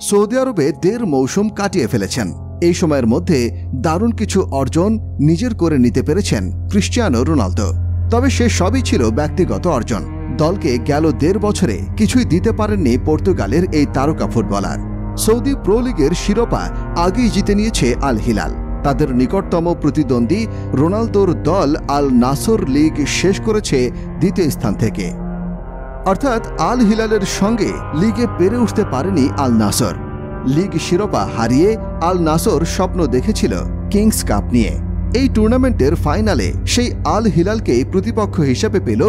Saudi আরবে 1.5 মৌসুম কাটিয়ে ফেলেছেন। এই সময়ের মধ্যে দারুণ কিছু অর্জন নিজের করে নিতে পেরেছেন ক্রিশ্চিয়ানো রোনালদো। তবে সে সবই ছিল ব্যক্তিগত অর্জন। দলকে গেল 1.5 বছরে কিছুই দিতে পারেননি পর্তুগালের এই তারকা ফুটবলার। সৌদি প্রো লিগের শিরোপা আগেই জিতে নিয়েছে আল হিলাল। তাদের নিকটতম প্রতিদ্বন্দ্বী রোনালদোর দল আল নাসর লিগ শেষ করেছে 2য় স্থান থেকে। অর্থাৎ আল হিলালের সঙ্গে লিগে পেরে উঠতে পারেনি আল নাসর। লিগ শিরোপা হারিয়ে আল নাসর স্বপ্ন দেখেছিল কিংস কাপ নিয়ে। এই টুর্নামেন্টের ফাইনালে সেই আল হিলালকেই প্রতিপক্ষ হিসেবে পেল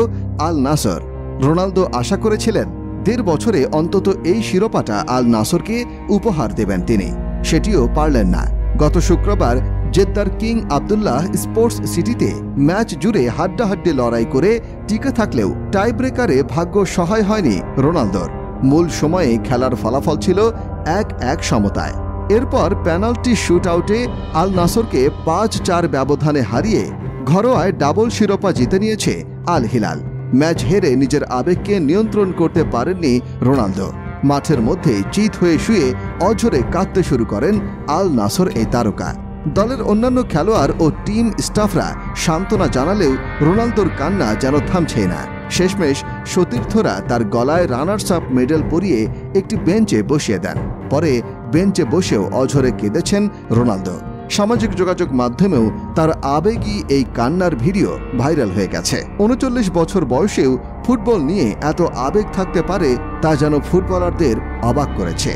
আল নাসর। রোনালদো আশা করেছিলেন 1.5 বছরে অন্তত এই শিরোপাটা আল নাসরকে উপহার দেবেন তিনি। সেটিও পারলেন না। গত শুক্রবার জেদ্দার কিং আবদুল্লাহ স্পোর্টস সিটিতে ম্যাচ জুড়ে হাড্ডাহাড্ডি লড়াই করে টিকে থাকলেও টাইব্রেকারে ভাগ্য সহায় হয়নি রোনালদোর। মূল সময়ে খেলার ফলাফল ছিল 1-1 সমতায়। এরপর পেনাল্টি শুট আউটে আল নাসরকে 5-4 ব্যবধানে হারিয়ে ঘরোয়ায় ডাবল শিরোপা জিতে নিয়েছে আল হিলাল। ম্যাচ হেরে নিজের আবেগকে নিয়ন্ত্রণ করতে পারেননি রোনালদো। মাঠের মধ্যে চিত হয়ে শুয়ে অঝরে কাঁদতে শুরু করেন আল নাসর এই তারকা। দলের অন্যান্য খেলোয়াড় ও টিম স্টাফরা সান্ত্বনা জানালেও রোনালদোর কান্না যেন থামছে না। শেষমেশ সতীর্থরা তার গলায় রানার্স আপ মেডেল পরিয়ে একটি বেঞ্চে বসিয়ে দেন। পরে বেঞ্চে বসেও অঝরে কেঁদেছেন রোনালদো। সামাজিক যোগাযোগ মাধ্যমেও তার আবেগী এই কান্নার ভিডিও ভাইরাল হয়ে গেছে। 39 বছর বয়সেও ফুটবল নিয়ে এত আবেগ থাকতে পারে তা যেন ফুটবলারদের অবাক করেছে।